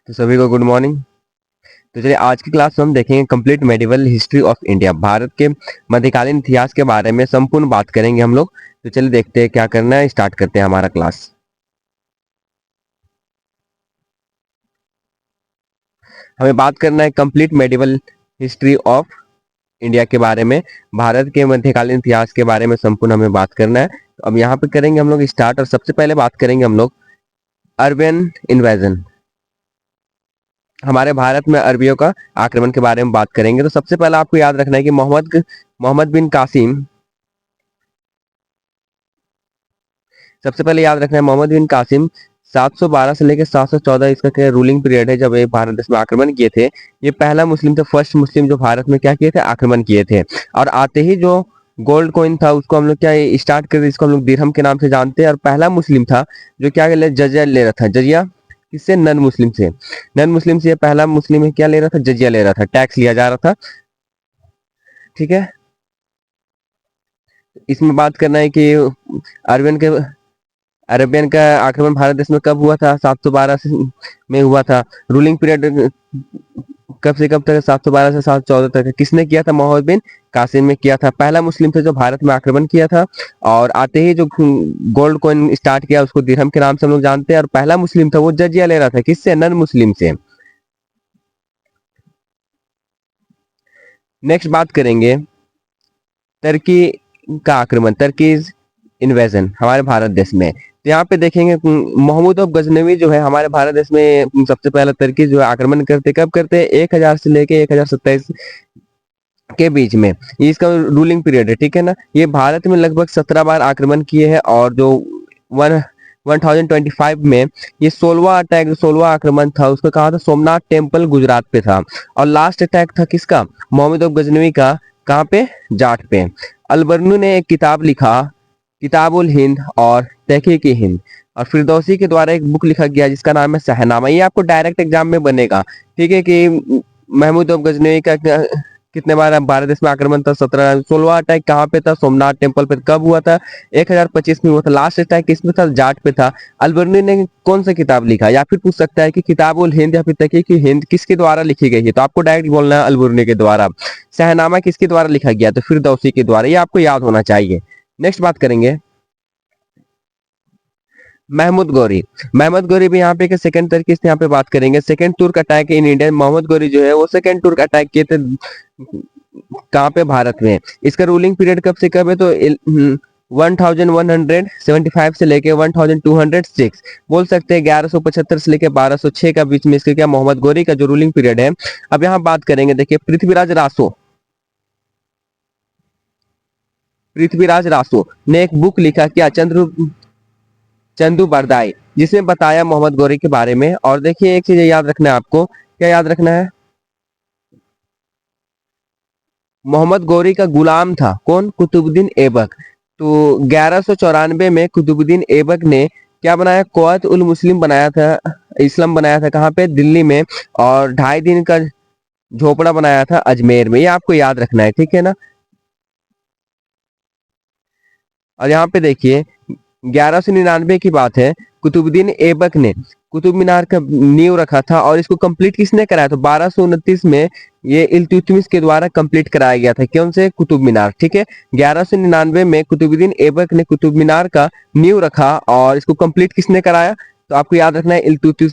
तो सभी को गुड मॉर्निंग। तो चलिए आज की क्लास में हम देखेंगे complete medieval history of India. Bharat के मध्यकालीन इतिहास के बारे में संपूर्ण बात करेंगे हम लोग। तो चलिए देखते हैं क्या करना है, स्टार्ट करते हैं हमारा क्लास। हमें बात करना है complete medieval history of India के बारे में। भारत के मध्यकालीन इतिहास के बारे में संपूर्ण हमें बात करना है। तो अब यहाँ पे करेंगे हम लोग स्टार्ट, और सबसे पहले बात करेंगे हम लोग अरबियन इन्वेजन। हमारे भारत में अरबियों का आक्रमण के बारे में बात करेंगे। तो सबसे पहले आपको याद रखना है कि मोहम्मद मोहम्मद बिन कासिम, सबसे पहले याद रखना है मोहम्मद बिन कासिम 712 से लेकर 714 इसका क्या रूलिंग पीरियड है, जब ये भारत देश में आक्रमण किए थे। ये पहला मुस्लिम थे, फर्स्ट मुस्लिम जो भारत में क्या किए थे, आक्रमण किए थे। और आते ही जो गोल्ड कॉइन था उसको हम लोग क्या स्टार्ट कर, इसको हम लोग दिरहम के नाम से जानते हैं। और पहला मुस्लिम था जो क्या जजिया ले रहा था। जजिया किससे? नन मुस्लिम से। नन मुस्लिम से ये पहला मुस्लिम है, क्या ले रहा था? जजिया ले रहा था, टैक्स लिया जा रहा था। ठीक है, इसमें बात करना है कि अरबियन के अरेबियन का आक्रमण भारत देश में कब हुआ था? 712 में हुआ था। रूलिंग पीरियड कब से कब तक? 712 से 714 तक। किसने किया था? मोहम्मद बिन कासिम ने किया था। पहला मुस्लिम थे जो भारत में आक्रमण किया था। और आते ही जो गोल्ड कॉइन स्टार्ट किया उसको दिरहम के नाम से हम लोग जानते हैं। और पहला मुस्लिम था वो जजिया ले रहा था, किससे? नन मुस्लिम से। नेक्स्ट बात करेंगे तुर्की का आक्रमण, तुर्कीज इन्वेजन हमारे भारत देश में। तो यहाँ पे देखेंगे महमूद ऑफ गजनवी जो है हमारे भारत देश में सबसे पहला तुर्की जो है आक्रमण करते, कब करते हैं? 1000 से लेके 1027 के बीच में, ये इसका रूलिंग पीरियड है। ठीक है ना, ये भारत में लगभग 17 बार आक्रमण किए हैं। और जो 1025 में ये 16वां अटैक, 16वां आक्रमण था उसका कहा था सोमनाथ टेम्पल गुजरात पे था। और लास्ट अटैक था किसका? मोहम्मद ऑफ गजनवी का। कहाँ पे? जाट पे। अलबर्नू ने एक किताब लिखा, किताबुल हिंद और तहकीक हिंद। और फिरदौसी के द्वारा एक बुक लिखा गया जिसका नाम है शहनामा। ये आपको डायरेक्ट एग्जाम में बनेगा। ठीक है, कि महमूद ऑफ गजनवी का कितने बार भारत देश में आक्रमण था? 17। 16वां अटैक कहाँ पे था? सोमनाथ टेम्पल पे। कब हुआ था? 1025 में हुआ था। लास्ट अटैक किस पे था? जाट पे था। अलबर्नी ने कौन सा किताब लिखा? या फिर पूछ सकता है कि किताबुल हिंद या फिर तहकीक हिंद किसके द्वारा लिखी गई है? तो आपको डायरेक्ट बोलना है अलबर्नी के द्वारा। शहनामा किसके द्वारा लिखा गया? तो फिरदौसी के द्वारा। ये आपको याद होना चाहिए। नेक्स्ट बात करेंगे महमूद गौरी। महमूद गौरी भी यहाँ पे सेकंड तरीके से यहाँ पे बात करेंगे। Second Turk attack in India. Mohammad Ghori जो है वो सेकंड तुर्क अटैक किए थे, कहाँ पे? भारत में। इसका रूलिंग पीरियड कब से कब है? तो 1175 से लेके 1206 बोल सकते हैं। 1175 से लेके 1206 का बीच में इसके क्या मोहम्मद गौरी का जो रूलिंग पीरियड है। अब यहाँ बात करेंगे, देखिए पृथ्वीराज रासो ने एक बुक लिखा, क्या? चंदू बरदाई, जिसमें बताया मोहम्मद गौरी के बारे में। और देखिए एक चीज याद रखना है आपको, क्या याद रखना है? मोहम्मद गौरी का गुलाम था कौन? कुतुबुद्दीन ऐबक। तो 1194 में कुतुबुद्दीन ऐबक ने क्या बनाया? कुव्वत उल मुस्लिम बनाया था, इस्लाम बनाया था। कहाँ पे? दिल्ली में। और 2.5 दिन का झोपड़ा बनाया था अजमेर में। ये आपको याद रखना है, ठीक है ना। और यहाँ पे देखिए 1199 की बात है, कुतुबुद्दीन ऐबक ने कुतुब मीनार का नींव रखा था। और इसको कंप्लीट किसने कराया? तो 1229 में ये इल्तुतमिश के द्वारा कंप्लीट कराया गया था। कौन से? कुतुब मीनार। ठीक है, 1199 में कुतुबुद्दीन ऐबक ने कुतुब मीनार का नींव रखा और इसको कंप्लीट किसने कराया? तो आपको याद रखना है इल्तुतमिश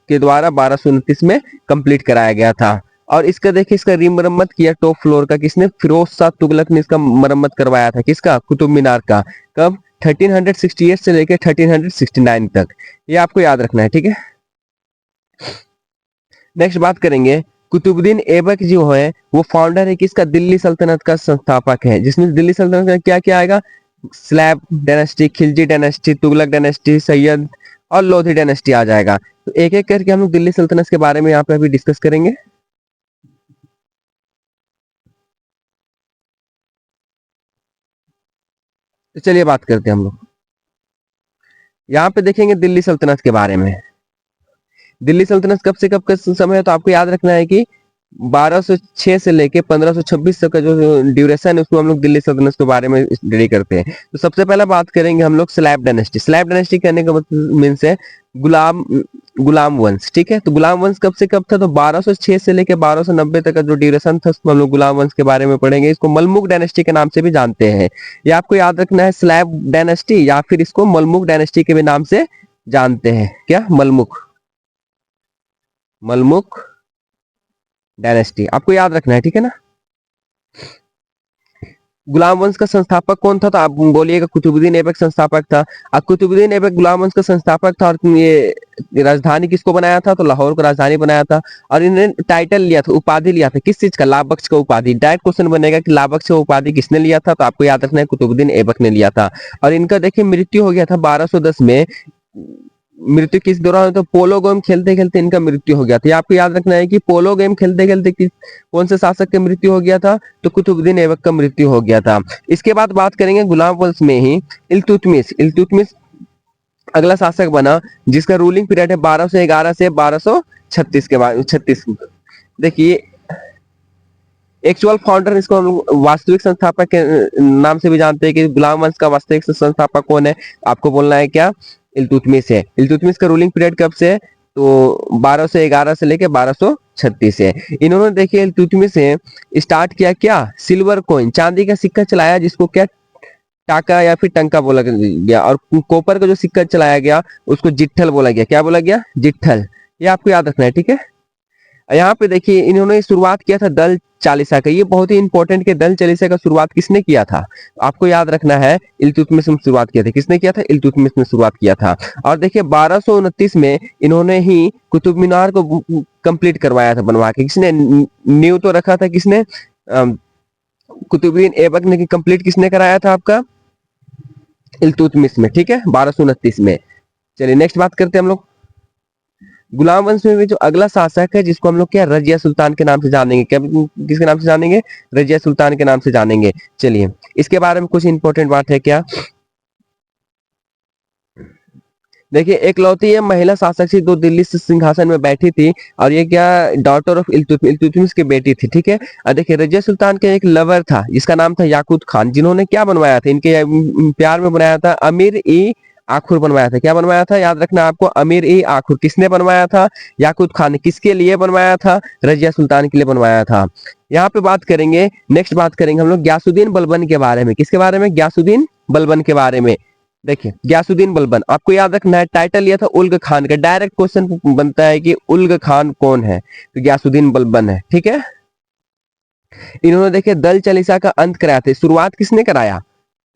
के द्वारा 1229 में कंप्लीट कराया गया था। और इसका देखिए, इसका रिमरम्मत किया टॉप फ्लोर का किसने? फिरोज शाह तुगलक ने इसका मरम्मत करवाया था। किसका? कुतुब मीनार का। कब? 1368 से लेकर 1369 तक। ये आपको याद रखना है, ठीक है। नेक्स्ट बात करेंगे, कुतुबुद्दीन ऐबक जो है वो फाउंडर है किसका? दिल्ली सल्तनत का संस्थापक है। जिसमें दिल्ली सल्तनत का क्या क्या आएगा? Slab dynasty, Khilji dynasty, Tughlaq dynasty, Syed और लोधी डायनेस्टी आ जाएगा। तो एक एक करके हम लोग दिल्ली सल्तनत के बारे में यहाँ पे अभी डिस्कस करेंगे। तो चलिए बात करते हैं हम लोग। यहाँ पे देखेंगे दिल्ली सल्तनत के बारे में। दिल्ली सल्तनत कब से कब का समय है? तो आपको याद रखना है कि 1206 से लेके 1526 तक का जो ड्यूरेशन है उसको हम लोग दिल्ली सल्तनत के बारे में स्टडी करते हैं। तो सबसे पहला बात करेंगे हम लोग स्लैब डायनेस्टी। स्लैब डायनेस्टी कहने का मतलब मीन्स है गुलाम गुलाम वंश, ठीक है। तो गुलाम वंश कब से कब था, तो 1206 से लेकर 1290 तक का जो ड्यूरेशन था उसको हम लोग गुलाम वंश के बारे में पढ़ेंगे। इसको मलमुक डायनेस्टी के नाम से भी जानते हैं। ये आपको याद रखना है, स्लैब डायनेस्टी या फिर इसको मलमुक डायनेस्टी के भी नाम से जानते हैं। क्या, मलमुक, मलमुक डायनेस्टी आपको याद रखना है, ठीक है ना। गुलाम वंश का संस्थापक कौन था, तो आप बोलिएगा कुतुबुद्दीन ऐबक संस्थापक था। अब कुतुबुद्दीन ऐबक गुलाम वंश का संस्थापक था, और ये राजधानी किसको बनाया था, तो लाहौर को राजधानी बनाया था। और इन्हें टाइटल लिया था, उपाधि लिया था, किस चीज का, लाभ बख्श का उपाधि। डायरेक्ट क्वेश्चन बनेगा कि लाभ बख्श का उपाधि किसने लिया था, तो आपको याद रखना है कुतुबुद्दीन ऐबक ने लिया था। और इनका देखिए मृत्यु हो गया था 1210 में। मृत्यु किस दौरान, तो पोलो गेम खेलते खेलते इनका मृत्यु हो गया था। ये आपको याद रखना है कि पोलो गेम खेलते खेलते किस, कौन से शासक की मृत्यु हो गया था, तो कुतुबुद्दीन ऐबक का मृत्यु हो गया था। इसके बाद बात करेंगे गुलाम वंश में ही इल्तुतमिश। इल्तुतमिश अगला शासक बना जिसका रूलिंग पीरियड है 1211 से 1236 के बाद 36। देखिए एक्चुअल फाउंडर, इसको हम वास्तविक संस्थापक के नाम से भी जानते हैं कि गुलाम वंश का वास्तविक संस्थापक कौन है, आपको बोलना है क्या, इल्तुतमिश है। इल्तुतमिश का रूलिंग पीरियड कब से है, तो 1211 से लेके 1236 है। इन्होंने देखिए इल्तुतमिश से स्टार्ट किया क्या, सिल्वर कॉइन, चांदी का सिक्का चलाया जिसको क्या टाका या फिर टंका बोला गया, और कॉपर का जो सिक्का चलाया गया उसको जिट्ठल बोला गया। क्या बोला गया, जिट्ठल। ये आपको याद रखना है, ठीक है। यहाँ पे देखिए इन्होंने शुरुआत किया था दल चालीसा का। ये बहुत ही इंपॉर्टेंट कि दल चालीसा का शुरुआत किसने किया था, आपको याद रखना है, इल्तुतमिश ने शुरुआत किया था। किसने किया था, इल्तुतमिश ने शुरुआत किया था। और देखिए 1229 में इन्होंने ही कुतुब मीनार को कंप्लीट करवाया था बनवा के। किसने नींव तो रखा था, किसने, कुतुबुद्दीन ऐबक ने। कंप्लीट किसने कराया था, आपका इल्तुतमिश में, ठीक है, 1229 में। चलिए नेक्स्ट बात करते हैं हम लोग गुलाम वंश में भी जो अगला शासक है जिसको हम लोग क्या रजिया सुल्तान के नाम से जानेंगे। क्या, किसके नाम से जानेंगे, रजिया सुल्तान के नाम से जानेंगे। चलिए इसके बारे में कुछ इंपॉर्टेंट बात है क्या, देखिए एकलौती ये महिला शासक थी, दो दिल्ली से सिंहासन में बैठी थी, और ये क्या, डॉटर ऑफ इल्तुतमिश की बेटी थी, ठीक है। और देखिए रजिया सुल्तान का एक लवर था जिसका नाम था याकूत खान, जिन्होंने क्या बनवाया था, इनके प्यार में बनाया था अमीर ई आखुर बनवाया था। क्या बनवाया था, याद रखना आपको, अमीर ई आखुर। किसने बनवाया था, याकूत खान ने। किसके लिए बनवाया था, रजिया सुल्तान के लिए बनवाया था। यहाँ पे बात करेंगे, नेक्स्ट बात करेंगे हम लोग गयासुद्दीन बलबन के बारे में। किसके बारे में, गयासुद्दीन बलबन के बारे में। देखिए गयासुद्दीन बलबन आपको याद रखना है, टाइटल लिया था उल्ग खान का। डायरेक्ट क्वेश्चन बनता है कि उल्ग खान कौन है, तो गयासुद्दीन बलबन है, ठीक है। इन्होंने देखिए दल चालीसा का अंत कराया था। शुरुआत किसने कराया,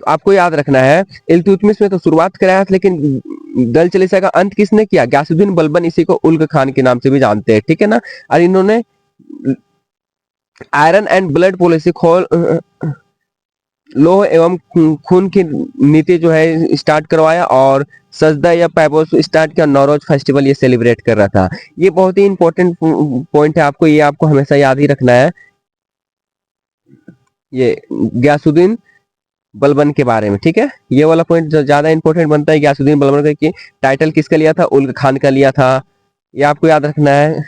तो आपको याद रखना है, इल्तुतमिश में तो शुरुआत कराया था, लेकिन दल चालीसा का अंत किसने किया, गयासुद्दीन बलबन। इसी को उल्ग खान के नाम से भी जानते हैं, ठीक है ना। और इन्होंने आयरन एंड ब्लड पॉलिसी खोल लोह एवं खून की नीति जो है स्टार्ट करवाया, और सजदा या पैबोस स्टार्ट किया। नौरोज फेस्टिवल ये सेलिब्रेट कर रहा था। ये बहुत ही इंपॉर्टेंट पॉइंट है, आपको ये आपको हमेशा याद ही रखना है, ये गयासुद्दीन बलबन के बारे में, ठीक है। ये वाला पॉइंट ज्यादा इंपॉर्टेंट बनता है गयासुद्दीन बलबन का, कि टाइटल किसका लिया था, उल्ग खान का लिया था। ये आपको याद रखना है।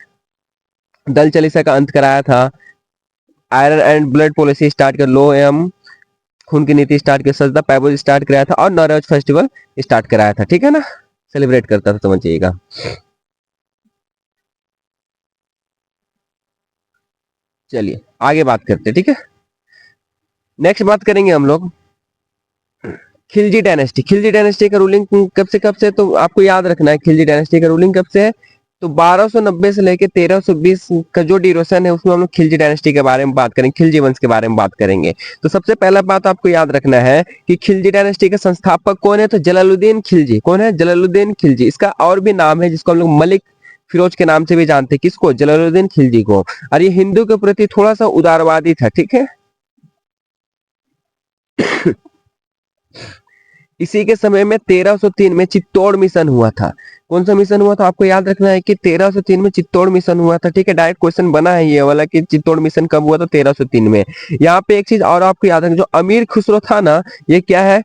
दल चालीसा का अंत कराया था, iron and blood policy start कर, लो एवं खून की नीति स्टार्ट किया, सजदा पैबोज स्टार्ट कराया था, और नौरोज फेस्टिवल स्टार्ट कराया था, ठीक है ना, सेलिब्रेट करता था, समझिएगा। चलिए आगे बात करते हैं, ठीक है। नेक्स्ट बात करेंगे हम लोग खिलजी डायनेस्टी। खिलजी डायनेस्टी का रूलिंग कब से कब से, तो आपको याद रखना है खिलजी डायनेस्टी का रूलिंग कब से है, तो 1290 से लेके 1320 का जो ड्यूरेशन है उसमें हम लोग खिलजी डायनेस्टी के बारे में बात करेंगे, खिलजी वंश के बारे में बात करेंगे। तो सबसे पहला बात आपको याद रखना है कि खिलजी डायनेस्टी के संस्थापक कौन है, तो जलालुद्दीन खिलजी। कौन है, जलालुद्दीन खिलजी। इसका और भी नाम है जिसको हम लोग मलिक फिरोज के नाम से भी जानते हैं, किसको, जलालुद्दीन खिलजी को। और ये हिंदू के प्रति थोड़ा सा उदारवादी था, ठीक है। इसी के समय में 1303 में चित्तौड़ मिशन हुआ था। कौन सा मिशन हुआ था, आपको याद रखना है कि 1303 में चित्तौड़ मिशन हुआ था, ठीक है। डायरेक्ट क्वेश्चन बना है ये वाला कि चित्तौड़ मिशन कब हुआ, तो 1303 में। यहाँ पे एक चीज और आपको याद रखना, जो अमीर खुसरो था ना, ये क्या है,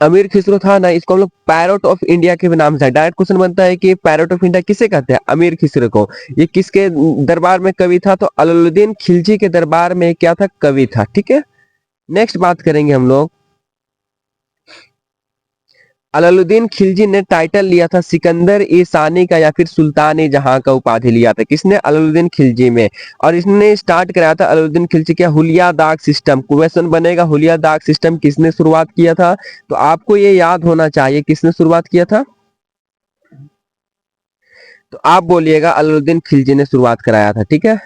अमीर खुसरो था ना, इसको हम लोग पैरोट ऑफ इंडिया के नाम से, डायरेक्ट क्वेश्चन बनता है कि पैरोट ऑफ इंडिया किसे कहते हैं, अमीर खुसरो को। ये किसके दरबार में कवि था, तो अलाउद्दीन खिलजी के दरबार में क्या था, कवि था, ठीक है। नेक्स्ट बात करेंगे हम लोग अलाउद्दीन खिलजी ने टाइटल लिया था सिकंदर ई सानी का या फिर सुल्तान ए जहां का उपाधि लिया था किसने? अलाउद्दीन खिलजी में। और इसने स्टार्ट कराया था अलाउद्दीन खिलजी क्या? हुलिया दाग सिस्टम। क्वेश्चन बनेगा हुलिया दाग सिस्टम किसने शुरुआत किया था? तो आपको ये याद होना चाहिए किसने शुरुआत किया था। तो आप बोलिएगा अलाउद्दीन खिलजी ने शुरुआत कराया था, ठीक है।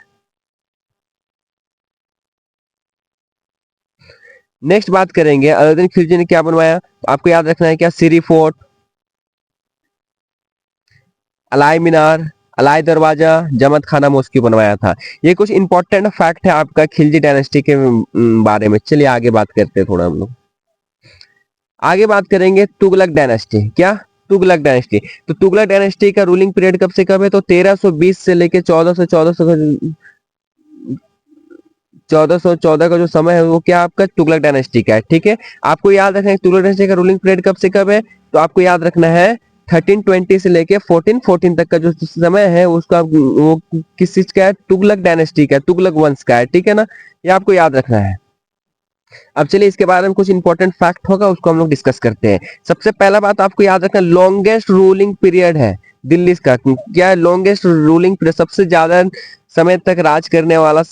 नेक्स्ट बात करेंगे अलाउद्दीन खिलजी ने क्या बनवाया। आपको याद रखना है क्या? सिरी फोर्ट, अलाई मीनार, अलाई दरवाजा, जमत खाना मॉस्की बनवाया था। ये कुछ इंपॉर्टेंट फैक्ट है आपका खिलजी डायनेस्टी के बारे में। चलिए आगे बात करते हैं थोड़ा हम लोग। आगे बात करेंगे तुगलक डायनेस्टी। क्या? तुगलक डायनेस्टी। तो तुगलक डायनेस्टी का रूलिंग पीरियड कब से कब है? तो 1320 से लेके 1414 का जो समय है वो क्या आपका तुगलक डायनेस्टी का है, ठीक है। आपको याद रखना है तुगलक डायनेस्टी का रूलिंग पीरियड कब से कब है। तो आपको याद रखना है 1320 से लेके 1414 तक का जो समय है उसका वो किस चीज का है? तुगलक डायनेस्टी का है, तुगलक वंश का है, ठीक है ना। ये आपको याद रखना है। अब चलिए इसके बारे में कुछ इंपॉर्टेंट फैक्ट होगा उसको हम लोग डिस्कस करते हैं। सबसे पहला बात आपको याद रखना, लॉन्गेस्ट रूलिंग पीरियड है दिल्ली का। क्या है लॉन्गेस्ट रूलिंग पीरियड? सबसे ज्यादा समय तक राज करने वाला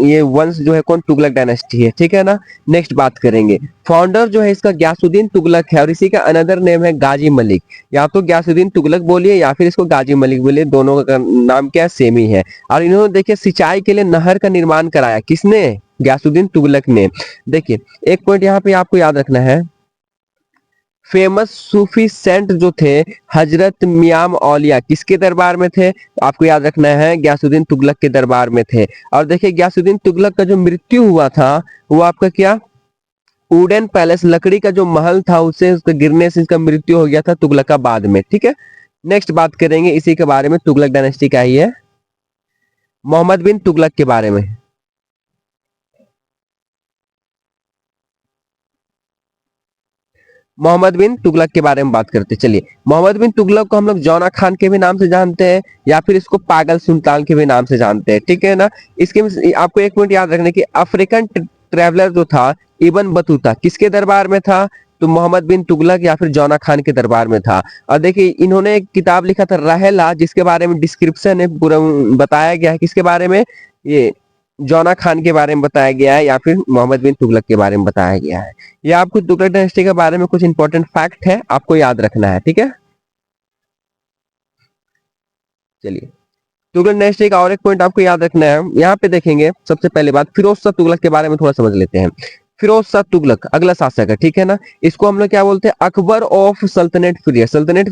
ये वंश जो है कौन? तुगलक डायनेस्टी है, ठीक है ना। नेक्स्ट बात करेंगे फाउंडर जो है इसका ग्यासुद्दीन तुगलक है और इसी का अनदर नेम है गाजी मलिक। या तो ग्यासुद्दीन तुगलक बोलिए या फिर इसको गाजी मलिक बोलिए, दोनों का नाम क्या है? सेम ही है। और इन्होंने देखिए सिंचाई के लिए नहर का निर्माण कराया, किसने? ग्यासुद्दीन तुगलक ने। देखिए एक पॉइंट यहाँ पे आपको याद रखना है, फेमस सूफी सेंट जो थे हजरत मियाम औलिया किसके दरबार में थे? आपको याद रखना है ग्यासुद्दीन तुगलक के दरबार में थे। और देखिए ग्यासुद्दीन तुगलक का जो मृत्यु हुआ था वो आपका क्या? वुडन पैलेस, लकड़ी का जो महल था उससे उसके गिरने से इसका मृत्यु हो गया था तुगलकाबाद में, ठीक है। नेक्स्ट बात करेंगे इसी के बारे में, तुगलक डायनेस्टी का ही है, मोहम्मद बिन तुगलक के बारे में। मोहम्मद बिन तुगलक के बारे में बात करते हैं। चलिए मोहम्मद बिन तुगलक को हम लोग जौना खान के भी नाम से जानते हैं या फिर इसको पागल सुल्तान के भी नाम से जानते हैं, ठीक है ना। इसके आपको एक पॉइंट याद रखने की, अफ्रीकन ट्रेवलर जो था इबन बतूता किसके दरबार में था? तो मोहम्मद बिन तुगलक या फिर जौना खान के दरबार में था। और देखिए इन्होंने एक किताब लिखा था रहेला जिसके बारे में डिस्क्रिप्शन है पूरा बताया गया है, किसके बारे में? ये जौना खान के बारे में बताया गया है या फिर मोहम्मद बिन तुगलक के बारे में बताया गया है। ये आपको तुगलक डायनेस्टी के बारे में कुछ इंपॉर्टेंट फैक्ट है आपको याद रखना है, ठीक है। चलिए तुगलक डायनेस्टी का और एक पॉइंट आपको याद रखना है, यहाँ पे देखेंगे सबसे पहले बात फिरोज शाह तुगलक के बारे में थोड़ा समझ लेते हैं। फिरोज शाह तुगलक अगला शासक है, ठीक है ना। इसको हम लोग क्या बोलते हैं? अकबर ऑफ सल्तनत पीरियड, सल्तनत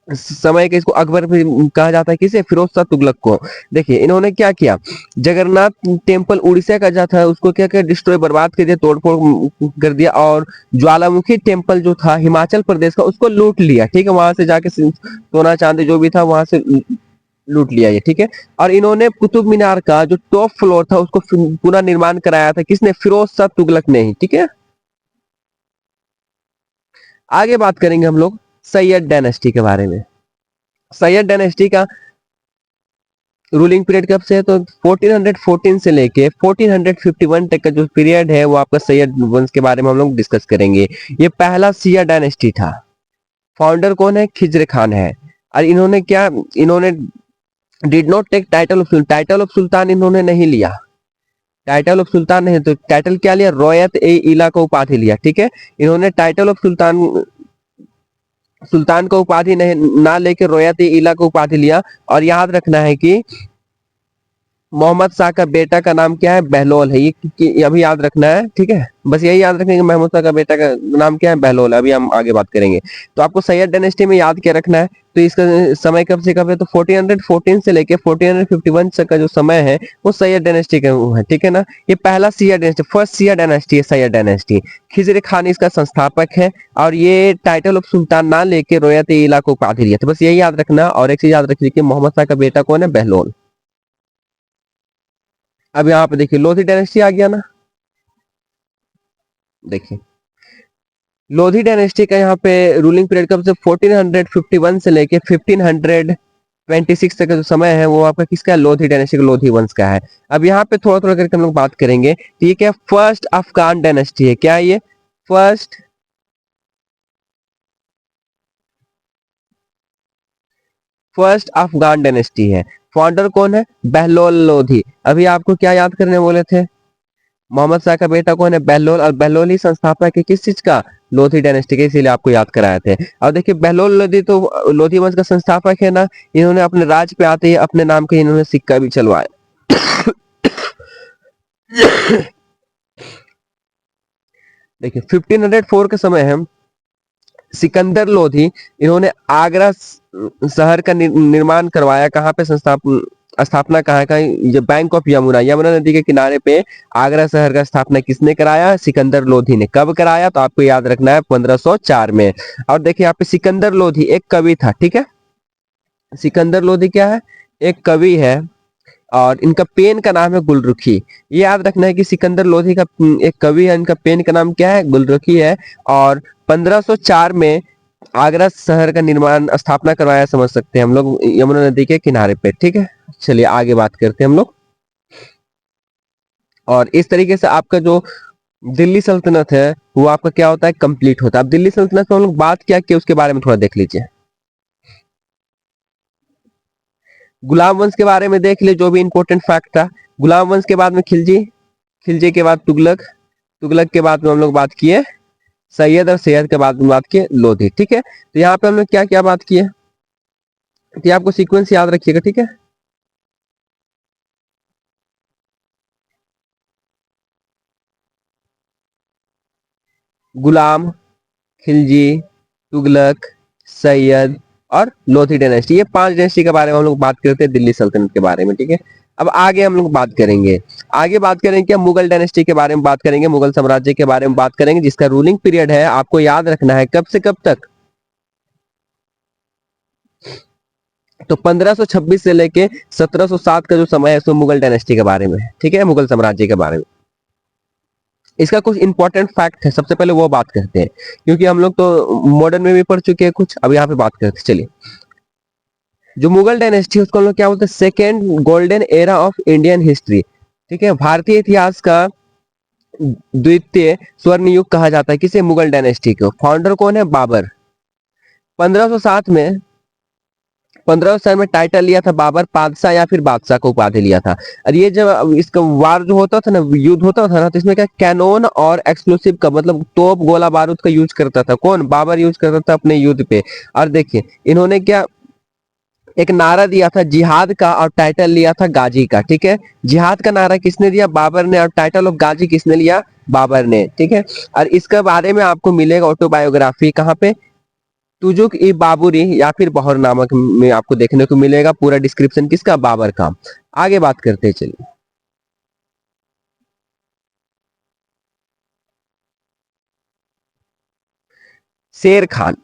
समय के इसको अकबर भी कहा जाता है, किसे? फिरोज शाह तुगलक को। देखिए इन्होंने क्या किया, जगन्नाथ टेम्पल उड़ीसा का जो था उसको क्या किया? डिस्ट्रॉय, बर्बाद कर दिया, तोड़फोड़ कर दिया। और ज्वालामुखी टेम्पल जो था हिमाचल प्रदेश का उसको लूट लिया, ठीक है। वहां से जाके सोना चांदी जो भी था वहां से लूट लिया ये, ठीक है। और इन्होंने कुतुब मीनार का जो टॉप फ्लोर था उसको पुनः निर्माण कराया था, किसने? फिरोज शाह तुगलक ने ही, ठीक है। आगे बात करेंगे हम लोग सैयद डायनेस्टी के बारे में। सैयद डायनेस्टी का रूलिंग पीरियड कब से है? तो 1414 से लेके 1451 तक का जो पीरियड है वो आपका सैयद वंश के बारे में हम लोग डिस्कस करेंगे। ये पहला सिया डायनेस्टी था। फाउंडर कौन है? खिज्र खान है। और इन्होंने क्या, इन्होंने did not take title of सुल्तान, टाइटल ऑफ सुल्तान इन्होंने नहीं लिया, टाइटल ऑफ सुल्तान नहीं, तो टाइटल क्या लिया? रोयत ए इला को उपाधि लिया, ठीक है। इन्होंने टाइटल ऑफ सुल्तान, सुल्तान को उपाधि नहीं ना लेके रोयत ए इला को उपाधि लिया। और याद रखना है कि मोहम्मद शाह का बेटा का नाम क्या है? बहलोल है। ये अभी याद रखना है, ठीक है। बस यही याद रखना है कि महमूद शाह का बेटा का नाम क्या है? बहलोल है। अभी हम आगे बात करेंगे। तो आपको सैयद डायनेस्टी में याद क्या रखना है, तो इसका समय कब से कब है? तो 1414 से लेके 1451 तक का जो समय है वो सैयद डायनेस्टी का है, ठीक है ना। ये पहला Siya dynasty, first Siya dynasty है सैयद डायनेस्टी। खिजर खान इसका संस्थापक है और ये टाइटल ऑफ सुल्तान ना लेके रोयत ए इला को उपाधि लिया था। बस यही याद रखना। और एक चीज याद रखिए कि मोहम्मद शाह का बेटा कौन है? बहलोल। अब यहाँ पे देखिए लोधी डायनेस्टी आ गया ना। देखिए लोधी डायनेस्टी का यहाँ पे रूलिंग पीरियड कब से? 1451 से लेके 1526 तक का जो समय है वो आपका किसका है? लोधी डायनेस्टी का, लोधी वंश का है। अब यहाँ पे थोड़ा थोड़ा करके हम लोग बात करेंगे। तो ये क्या? फर्स्ट अफगान डायनेस्टी है। क्या ये? फर्स्ट फर्स्ट अफगान डायनेस्टी है। फाउंडर कौन है? बहलोल लोधी। अभी आपको क्या याद करने बोले थे? मोहम्मद शाह का बेटा कौन है? बहलोल। और बहलोल ही संस्थापक है किस चीज का? लोधी डायनेस्टी के, इसीलिए आपको याद कराए थे। और देखिए बहलोल लोधी तो लोधी वंश का संस्थापक है ना। इन्होंने अपने राज पे आते ही अपने नाम के इन्होंने सिक्का भी चलवाया। देखिए 1504 के समय है, सिकंदर लोधी, इन्होंने आगरा शहर का निर्माण करवाया। कहाँ पे स्थापना कहाँ का? ये बैंक ऑफ यमुना, यमुना नदी के किनारे पे आगरा शहर का स्थापना किसने कराया? सिकंदर लोधी ने। कब कराया? तो आपको याद रखना है 1504 में। और देखिए यहाँ पे सिकंदर लोधी एक कवि था, ठीक है। सिकंदर लोधी क्या है? एक कवि है। और इनका पेन का नाम है गुलरुखी। ये याद रखना है कि सिकंदर लोधी का एक कवि है, इनका पेन का नाम क्या है? गुलरुखी है। और 1504 में आगरा शहर का निर्माण स्थापना करवाया, समझ सकते हैं हम लोग, यमुना नदी के किनारे पे, ठीक है। चलिए आगे बात करते हैं हम लोग। और इस तरीके से आपका जो दिल्ली सल्तनत है वो आपका क्या होता है? कंप्लीट होता है। अब दिल्ली सल्तनत में हम लोग बात क्या की उसके बारे में थोड़ा देख लीजिए। गुलाम वंश के बारे में देख ले, जो भी इंपॉर्टेंट फैक्ट था। गुलाम वंश के बाद में खिलजी, खिलजी के बाद तुगलक, तुगलक के बाद में हम लोग बात किए सैयद, और सैयद के बाद में बात किए लोधी, ठीक है। तो यहाँ पे हम लोग क्या क्या बात किए, तो आपको सीक्वेंस याद रखिएगा, ठीक है। गुलाम, खिलजी, तुगलक, सैयद और लोधी डायनेस्टी, ये 5 डायनेस्टी के बारे में हम लोग बात करते हैं दिल्ली सल्तनत के बारे में, ठीक है। अब आगे हम लोग बात करेंगे, आगे बात करेंगे क्या? मुगल डायनेस्टी के बारे में बात करेंगे, मुगल साम्राज्य के बारे में बात करेंगे, जिसका रूलिंग पीरियड है आपको याद रखना है कब से कब तक? तो 1526 से लेके 1707 का जो समय है सो मुगल डायनेस्टी के बारे में, ठीक है, मुगल साम्राज्य के बारे में। इसका कुछ इंपॉर्टेंट फैक्ट है, सबसे पहले वो बात करते हैं, क्योंकि हम लोग तो मॉडर्न में भी पढ़ चुके हैं कुछ, अब यहाँ पे बात करते हैं। चलिए, जो मुगल डायनेस्टी है उसको हम लोग क्या बोलते हैं? Second golden era of Indian history, ठीक है। भारतीय इतिहास का द्वितीय स्वर्ण युग कहा जाता है किसे? मुगल डायनेस्टी को। फाउंडर कौन है? बाबर। 1507 में, 1507 में टाइटल लिया था बाबर, पादशाह या फिर बादशाह को उपाधि लिया था। और ये जब इसका वार जो होता था ना, युद्ध होता था ना, तो इसमें क्या कैनोन और एक्सप्लोसिव का मतलब तोप गोला बारूद का यूज करता था। कौन? बाबर यूज करता था अपने युद्ध पे। और देखिए इन्होंने क्या एक नारा दिया था जिहाद का, और टाइटल लिया था गाजी का, ठीक है। जिहाद का नारा किसने दिया? बाबर ने। और टाइटल ऑफ गाजी किसने लिया? बाबर ने, ठीक है। और इसके बारे में आपको मिलेगा ऑटोबायोग्राफी, कहाँ पे? तुजुक ई बाबुरी या फिर बहर नामक में आपको देखने को मिलेगा पूरा डिस्क्रिप्शन किसका? बाबर का। आगे बात करते हैं, चलिए। शेर खान,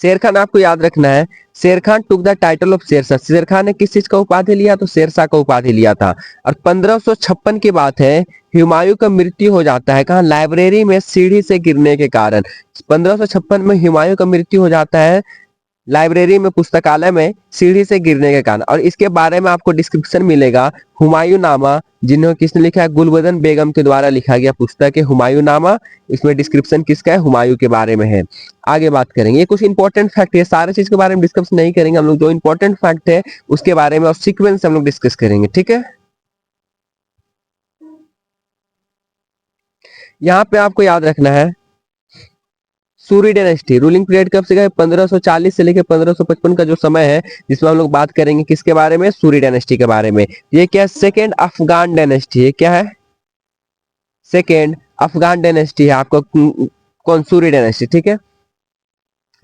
शेर खान आपको याद रखना है। Sher Khan took the title of Shershah. Sher Khan ने किस चीज का उपाधि लिया? तो शेरशाह का उपाधि लिया था। और 1556 की बात है, हुमायूं का मृत्यु हो जाता है। कहा? लाइब्रेरी में सीढ़ी से गिरने के कारण। 1556 में हुमायूं का मृत्यु हो जाता है लाइब्रेरी में, पुस्तकालय में सीढ़ी से गिरने के कारण। और इसके बारे में आपको डिस्क्रिप्शन मिलेगा हुमायूं नामा, जिन्होंने किसने लिखा है? गुलबदन बेगम के द्वारा लिखा गया पुस्तक है हुमायूं नामा। इसमें डिस्क्रिप्शन किसका है? हुमायूं के बारे में है। आगे बात करेंगे, ये कुछ इंपॉर्टेंट फैक्ट है, सारे चीज के बारे में डिस्कस नहीं करेंगे हम लोग, जो इंपॉर्टेंट फैक्ट है उसके बारे में और सीक्वेंस हम लोग डिस्कस करेंगे, ठीक है। यहाँ पे आपको याद रखना है सूरी डायनेस्टी रूलिंग पीरियड कब से? 1540 से लेकर 1555 का जो समय है, जिसमें हम लोग बात करेंगे किसके बारे में? सूरी डायनेस्टी के बारे में। ये क्या? सेकेंड अफगान डायनेस्टी है। क्या है? सेकेंड अफगान डायनेस्टी है आपका। कौन? सूरी डायनेस्टी, ठीक है।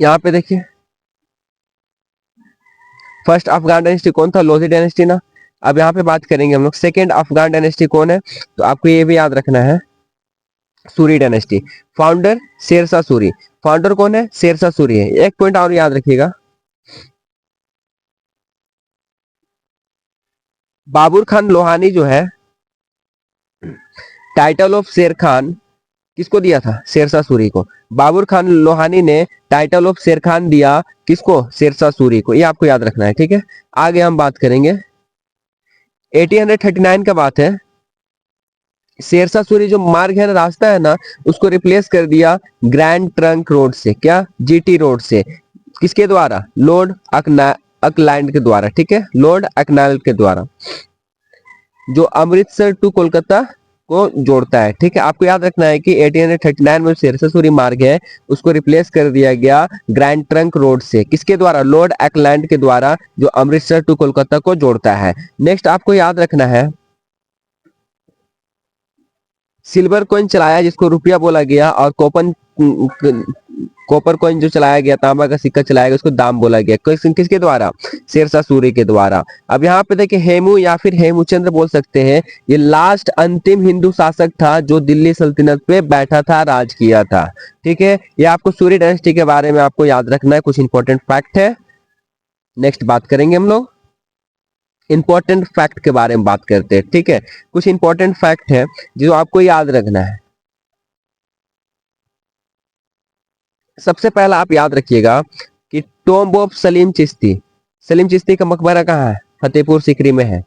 यहाँ पे देखिए, फर्स्ट अफगान डायनेस्टी कौन था? लोधी डायनेस्टी ना। अब यहाँ पे बात करेंगे हम लोग सेकेंड अफगान डायनेस्टी कौन है, तो आपको ये भी याद रखना है Suri dynasty. Founder Shershah Suri. Founder कौन है? शेरशाह सूरी है। एक पॉइंट और याद रखिएगा, बाबुर खान लोहानी जो है, टाइटल ऑफ शेर खान किसको दिया था? शेरशाह सूरी को। बाबुर खान लोहानी ने टाइटल ऑफ शेर खान दिया किसको? शेरशाह सूरी को। ये आपको याद रखना है, ठीक है। आगे हम बात करेंगे 1839 का बात है, शेरशाह सूरी जो मार्ग है ना, रास्ता है ना, उसको रिप्लेस कर दिया ग्रैंड ट्रंक रोड से। क्या? जीटी रोड से। किसके द्वारा? लॉर्ड अकलैंड के द्वारा, ठीक है, लॉर्ड अकलैंड के द्वारा, जो अमृतसर टू कोलकाता को जोड़ता है। ठीक है, आपको याद रखना है कि 1839 में सिरसा सूरी मार्ग है उसको रिप्लेस कर दिया गया ग्रैंड ट्रंक रोड से, किसके द्वारा, लॉर्ड अकलैंड के द्वारा, जो अमृतसर टू कोलकाता को जोड़ता है। नेक्स्ट आपको याद रखना है, सिल्वर कॉइन चलाया जिसको रुपया बोला गया, और कॉपर कॉइन जो चलाया गया, तांबा का सिक्का चलाया गया, उसको दाम बोला गया, किसके द्वारा, शेरशाह सूरी के द्वारा। अब यहाँ पे देखिए हेमू या फिर हेमूचंद्र बोल सकते हैं, ये लास्ट अंतिम हिंदू शासक था जो दिल्ली सल्तनत पे बैठा था, राज किया था। ठीक है, ये आपको सूरी डायनेस्टी के बारे में आपको याद रखना है, कुछ इंपॉर्टेंट फैक्ट है। नेक्स्ट बात करेंगे हम लोग इंपॉर्टेंट फैक्ट के बारे में बात करते हैं। ठीक है, कुछ इंपॉर्टेंट फैक्ट है जो आपको याद रखना है। सबसे पहला आप याद रखिएगा कि टॉम्ब ऑफ सलीम चिश्ती, सलीम चिश्ती का मकबरा कहाँ है, फतेहपुर सीकरी में है।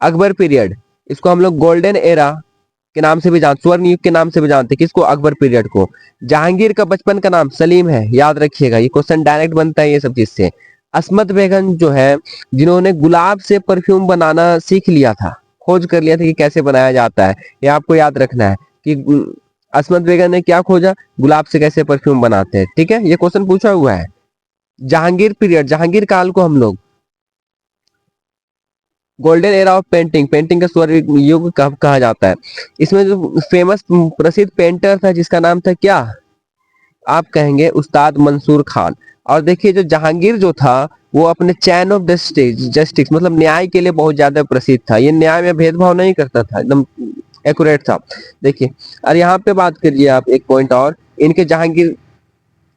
अकबर पीरियड, इसको हम लोग गोल्डन एरा के नाम से भी जानते, स्वर्ण युग के नाम से भी जानते हैं, किसको, अकबर पीरियड को। जहांगीर का बचपन का नाम सलीम है, याद रखिएगा, ये क्वेश्चन डायरेक्ट बनता है ये सब चीज से। असमत बेगम जो है, जिन्होंने गुलाब से परफ्यूम बनाना सीख लिया था, खोज कर लिया था कि कैसे बनाया जाता है, ये आपको याद रखना है कि असमत बेगम ने क्या खोजा, गुलाब से कैसे परफ्यूम बनाते हैं। ठीक है, ये क्वेश्चन पूछा हुआ है। जहांगीर पीरियड, जहांगीर काल को हम लोग golden era of painting, painting का स्वर्ण युग कब कहा जाता है। इसमें जो फेमस प्रसिद्ध पेंटर था जिसका नाम था क्या, आप कहेंगे उस्ताद मंसूर खान। और देखिए जो जहांगीर जो था वो अपने चैन ऑफ जस्टिस मतलब न्याय के लिए बहुत ज्यादा प्रसिद्ध था, ये न्याय में भेदभाव नहीं करता था, एकदम एक्यूरेट था। देखिए, और यहाँ पे बात करिए आप एक पॉइंट और, इनके जहांगीर,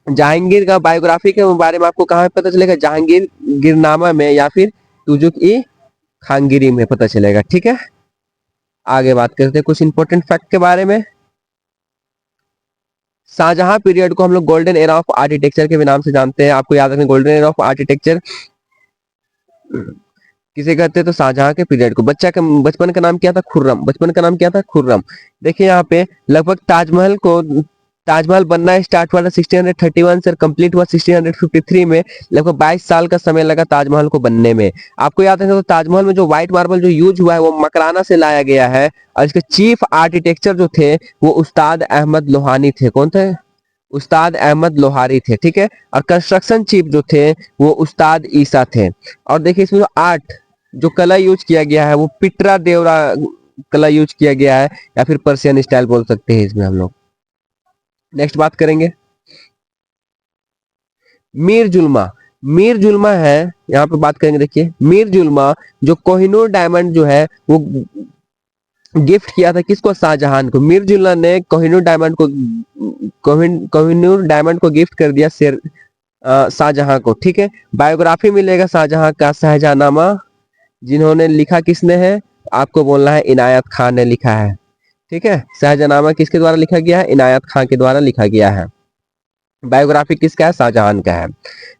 जहांगीर का बायोग्राफी के बारे में आपको कहाँ पता चलेगा, जहांगीर गिरनामा में या फिर तुजुक ई खानगिरी में पता चलेगा। ठीक है, आगे बात करते हैं कुछ इंपॉर्टेंट फैक्ट के बारे में। शाहजहां पीरियड को हम लोग गोल्डन एरा ऑफ आर्किटेक्चर के भी नाम से जानते हैं, आपको याद रखना, गोल्डन एरा ऑफ आर्किटेक्चर किसे कहते हैं, तो शाहजहां के पीरियड को। बचपन का नाम क्या था, खुर्रम, बचपन का नाम क्या था, खुर्रम। देखिए यहाँ पे लगभग ताजमहल बनना स्टार्ट हुआ था 1631 से, कंप्लीट हुआ 1653 में, लगभग 22 साल का समय लगा ताजमहल को बनने में। आपको याद है तो ताजमहल में जो व्हाइट मार्बल जो यूज हुआ है वो मकराना से लाया गया है, और इसके चीफ आर्किटेक्चर जो थे वो उस्ताद अहमद लोहानी थे। कौन थे, उस्ताद अहमद लोहारी थे। ठीक है, और कंस्ट्रक्शन चीफ जो थे वो उस्ताद ईसा थे। और देखिए इसमें जो आर्ट जो कला यूज किया गया है वो पिटरा देवरा कला यूज किया गया है, या फिर पर्शियन स्टाइल बोल सकते हैं इसमें हम लोग। नेक्स्ट बात करेंगे मीर जुल्मा, मीर जुल्मा है, यहाँ पे बात करेंगे। देखिए मीर जुल्मा जो कोहिनूर डायमंड जो है वो गिफ्ट किया था किसको, शाहजहां को। मीर जुल्ला ने कोहिनूर डायमंड को कोहिनूर डायमंड को गिफ्ट कर दिया शाहजहां को। ठीक है, बायोग्राफी मिलेगा शाहजहां का, शाहजहांनामा जिन्होंने लिखा किसने है, आपको बोलना है इनायत खान ने लिखा है। ठीक है, शाहजहांनामा किसके द्वारा लिखा गया है, इनायत खान के द्वारा लिखा गया है। बायोग्राफी किसका है, शाहजहां का है।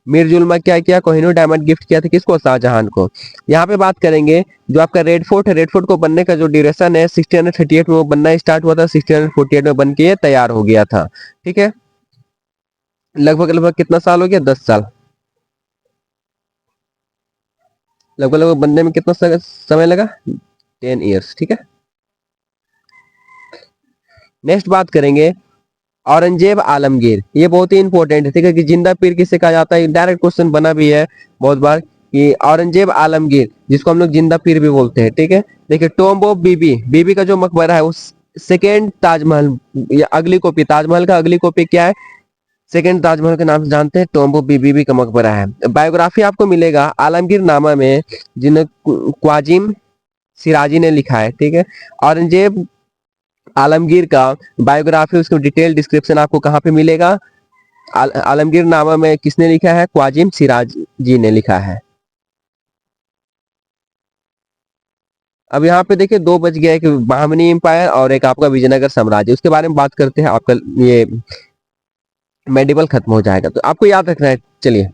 मीर जुल्मा क्या किया, कोहिनूर डायमंड गिफ्ट किया था किसको, शाहजहां को। यहाँ पे बात करेंगे जो आपका रेड फोर्ट है, रेड फोर्ट को बनने का जो ड्यूरेशन है 1638 में वो बनना स्टार्ट हुआ था, 1648 में बन के तैयार हो गया था। ठीक है, लगभग लगभग कितना साल हो गया, 10 साल, लगभग लगभग बनने में कितना समय लगा, 10 ईयर्स। ठीक है, नेक्स्ट बात करेंगे औरंगजेब आलमगीर, ये बहुत ही इंपॉर्टेंट है। ठीक है, कि जिंदा पीर किसे कहा जाता है, डायरेक्ट क्वेश्चन बना भी है बहुत बार कि औरंगजेब आलमगीर जिसको हम लोग जिंदा पीर भी बोलते हैं। ठीक है, देखिए टॉम्ब ऑफ बीबी, बीबी का जो मकबरा है उस सेकेंड ताजमहल या अगली कॉपी, ताजमहल का अगली कॉपी क्या है, सेकेंड ताजमहल के नाम से जानते हैं, टॉम्ब ऑफ बीबी का मकबरा है। बायोग्राफी आपको मिलेगा आलमगीर नामा में, जिन्हें क्वाजिम सिराजी ने लिखा है। ठीक है, औरंगजेब आलमगीर का बायोग्राफी, उसको डिटेल डिस्क्रिप्शन आपको कहाँ पे मिलेगा, आलमगीर नामा में किसने लिखा है, क्वाजिम सिराज जी ने लिखा है। अब यहाँ पे देखिए दो बच गया, एक बहमनी एम्पायर और एक आपका विजयनगर साम्राज्य, उसके बारे में बात करते हैं, आपका ये मेडिवल खत्म हो जाएगा तो आपको याद रखना है। चलिए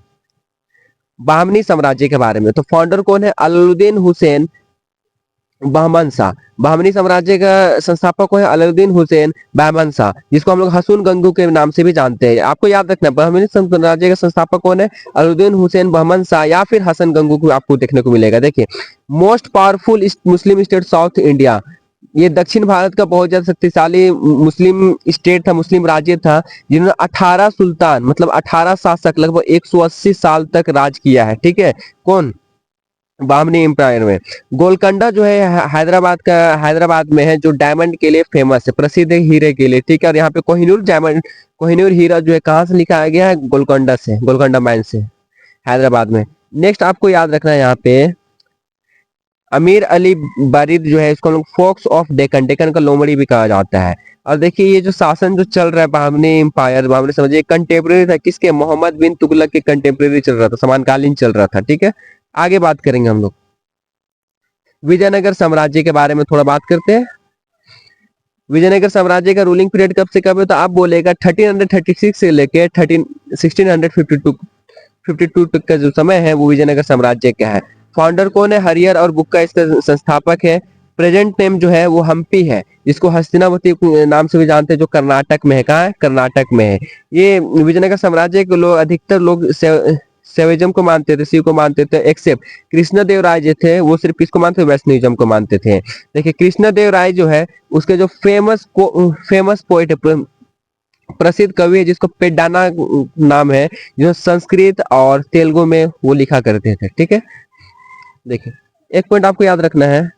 बहमनी साम्राज्य के बारे में, तो फाउंडर कौन है, अलाउद्दीन हुसैन बहमन शाह। बहमनी साम्राज्य का संस्थापक कौन है? अलाउद्दीन हुसैन बहमन शाह, जिसको हम लोग हसून गंगू के नाम से भी जानते हैं। आपको याद रखना है, बहमनी साम्राज्य का संस्थापक कौन है? अलाउद्दीन हुसैन बहमन शाह या फिर हसन गंगू को आपको देखने को मिलेगा। देखिए, मोस्ट पावरफुल मुस्लिम स्टेट साउथ इंडिया, ये दक्षिण भारत का बहुत ज्यादा शक्तिशाली मुस्लिम स्टेट था, मुस्लिम राज्य था, जिन्होंने 18 सुल्तान मतलब 18 शासक लगभग 180 साल तक राज किया है। ठीक है, कौन? बामनी एम्पायर में। गोलकंडा जो है हैदराबाद का, हैदराबाद में है, जो डायमंड के लिए फेमस है, प्रसिद्ध है हीरे के लिए। ठीक है, और यहाँ पे कोहिनूर डायमंड, कोहिनूर हीरा जो है कहाँ से निकाला गया है? गोलकंडा से, गोलकंडा माइन से, हैदराबाद में। नेक्स्ट आपको याद रखना है यहाँ पे, अमीर अली बारिद जो है, इसको हम लोग फोक्स ऑफ डेक्कन, डेक्कन का लोमड़ी भी कहा जाता है। और देखिए, ये जो शासन जो चल रहा है बामनी एम्पायर, बामनी समझिए कंटेम्प्रेरी था किसके? मोहम्मद बिन तुगलक के कंटेम्प्रेरी चल रहा था, समानकालीन चल रहा था। ठीक है, आगे बात करेंगे हम लोग विजयनगर साम्राज्य के बारे में, थोड़ा बात करते हैं। विजयनगर साम्राज्य का रूलिंग पीरियड कब से कब है? तो आप बोलेगा 1336 से लेके 1652 तक का जो समय है वो विजयनगर साम्राज्य का है। फाउंडर कौन है? हरियर और बुक्का इसका संस्थापक है। प्रेजेंट नेम जो है वो हम्पी है, जिसको हस्तिनावती नाम से भी जानते हैं, जो कर्नाटक में है। कहाँ है? कर्नाटक में है। ये विजयनगर साम्राज्य के लोग, अधिकतर लोग सेविज्म को मानते थे, शिव को मानते थे, एक्सेप्ट कृष्णदेव राय जो थे वो सिर्फ किसको मानते थे? वैष्णविज्म को मानते थे। देखिए, कृष्णदेव राय जो है उसके जो फेमस पोइट है, प्रसिद्ध कवि है, जिसको पेड्डाना नाम है, जो संस्कृत और तेलुगु में वो लिखा करते थे। ठीक है, देखिए, एक पॉइंट आपको याद रखना है,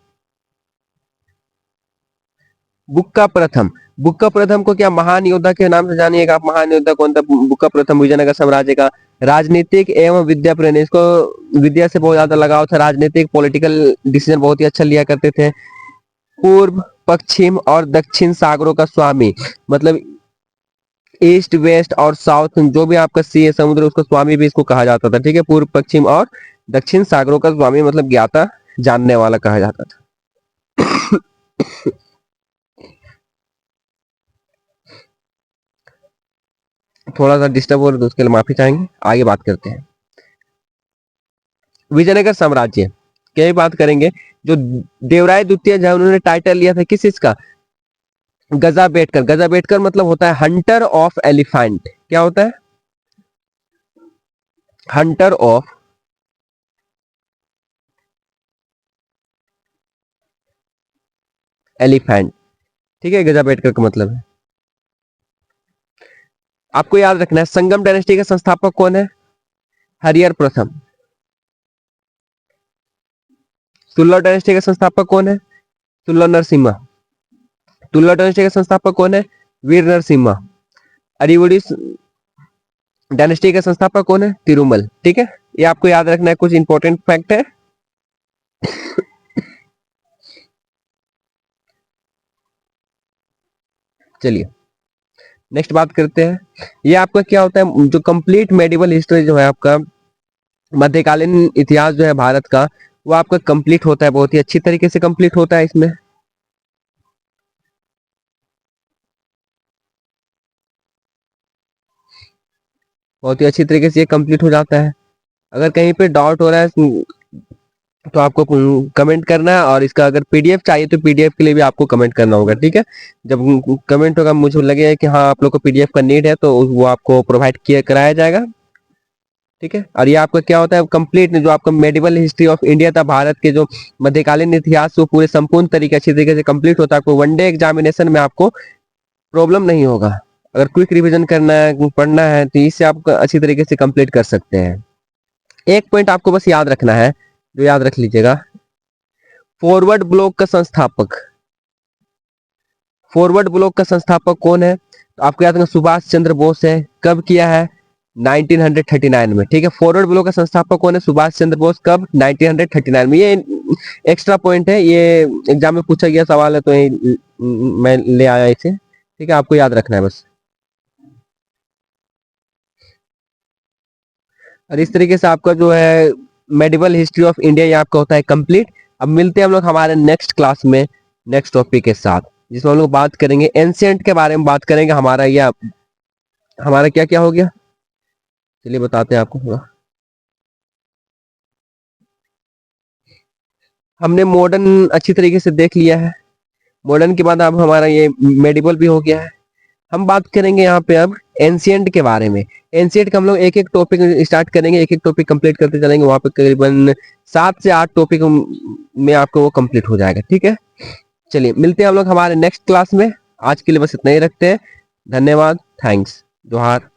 बुक्का प्रथम। बुक्का प्रथम को क्या महान योद्धा के नाम से जानिएगा आप? महान योद्धा कौन था? बुक्का प्रथम विजयनगर साम्राज्य का राजनीतिक एवं विद्या प्रेमी, इसको विद्या से बहुत ज्यादा लगाव था, राजनीतिक पॉलिटिकल डिसीजन बहुत ही अच्छा लिया करते थे। पूर्व, पश्चिम और दक्षिण सागरों का स्वामी, मतलब ईस्ट वेस्ट और साउथ, जो भी आपका सी है, समुद्र, उसका स्वामी भी इसको कहा जाता था। ठीक है, पूर्व, पश्चिम और दक्षिण सागरों का स्वामी, मतलब ज्ञाता, जानने वाला कहा जाता था। थोड़ा सा डिस्टर्ब हो रहा है तो उसके लिए माफी चाहेंगे। आगे बात करते हैं, विजयनगर साम्राज्य की बात करेंगे। जो देवराय द्वितीय जब उन्होंने टाइटल लिया था किस चीज का? गजा बेटकर। गजा बेटकर मतलब होता है हंटर ऑफ एलिफेंट। क्या होता है? Hunter of elephant. ठीक है, गजा बेटकर का मतलब है। आपको याद रखना है, संगम डायनेस्टी का संस्थापक कौन है? हरियर प्रथम। तुल्ला डायनेस्टी का संस्थापक कौन है? तुल्ला नरसिम्हा। तुल्ला डायनेस्टी का संस्थापक कौन है? वीर नरसिम्हा। अरिवुडी डायनेस्टी का संस्थापक कौन है? तिरुमल। ठीक है, ये आपको याद रखना है, कुछ इंपॉर्टेंट फैक्ट है। चलिए, नेक्स्ट बात करते हैं। ये आपका क्या होता है, जो कंप्लीट मेडिवल हिस्ट्री जो है आपका, मध्यकालीन इतिहास जो है भारत का, वो आपका कंप्लीट होता है, बहुत ही अच्छी तरीके से कंप्लीट होता है इसमें। बहुत ही अच्छी तरीके से ये कंप्लीट हो जाता है। अगर कहीं पे डाउट हो रहा है तो आपको कमेंट करना है, और इसका अगर पीडीएफ चाहिए तो पीडीएफ के लिए भी आपको कमेंट करना होगा। ठीक है, जब कमेंट होगा, मुझे लगे कि हाँ आप लोग को पीडीएफ का नीड है, तो वो आपको प्रोवाइड किया कराया जाएगा। ठीक है, और ये आपका क्या होता है, कंप्लीट जो आपका मेडिवल हिस्ट्री ऑफ इंडिया था, भारत के जो मध्यकालीन इतिहास, वो पूरे संपूर्ण तरीके अच्छी तरीके से कंप्लीट होता है। आपको वनडे एग्जामिनेशन में आपको प्रॉब्लम नहीं होगा। अगर क्विक रिवीजन करना है, पढ़ना है, तो इससे आप अच्छी तरीके से कंप्लीट कर सकते हैं। एक पॉइंट आपको बस याद रखना है, जो याद रख लीजिएगा, फॉरवर्ड ब्लॉक का संस्थापक, फॉरवर्ड ब्लॉक का संस्थापक कौन है? तो आपको याद रखना, सुभाष चंद्र बोस है। कब किया है? 1939 में। ठीक है, फॉरवर्ड ब्लॉक का संस्थापक कौन है? सुभाष चंद्र बोस। कब? 1939 में। ये एक्स्ट्रा पॉइंट है, ये एग्जाम में पूछा गया सवाल है, तो मैं ले आया इसे। ठीक है, आपको याद रखना है बस। और इस तरीके से आपका जो है मेडिवल हिस्ट्री ऑफ इंडिया, ये आपका होता है कंप्लीट। अब मिलते हैं हम लोग हमारे नेक्स्ट क्लास में, नेक्स्ट टॉपिक के साथ, जिसमें हम लोग बात करेंगे एंशियंट के बारे में, बात करेंगे हमारा, या हमारा क्या क्या हो गया, चलिए बताते हैं आपको थोड़ा। हमने मॉडर्न अच्छी तरीके से देख लिया है। मॉडर्न के बाद अब हमारा ये मेडिवल भी हो गया है। हम बात करेंगे यहाँ पे अब एंशियंट के बारे में। एंशियंट का हम लोग एक एक टॉपिक स्टार्ट करेंगे, एक एक टॉपिक कंप्लीट करते चलेंगे। वहां पे करीबन 7 से 8 टॉपिक में आपको वो कंप्लीट हो जाएगा। ठीक है, चलिए मिलते हैं हम लोग हमारे नेक्स्ट क्लास में। आज के लिए बस इतना ही रखते हैं। धन्यवाद, थैंक्स, जोहार।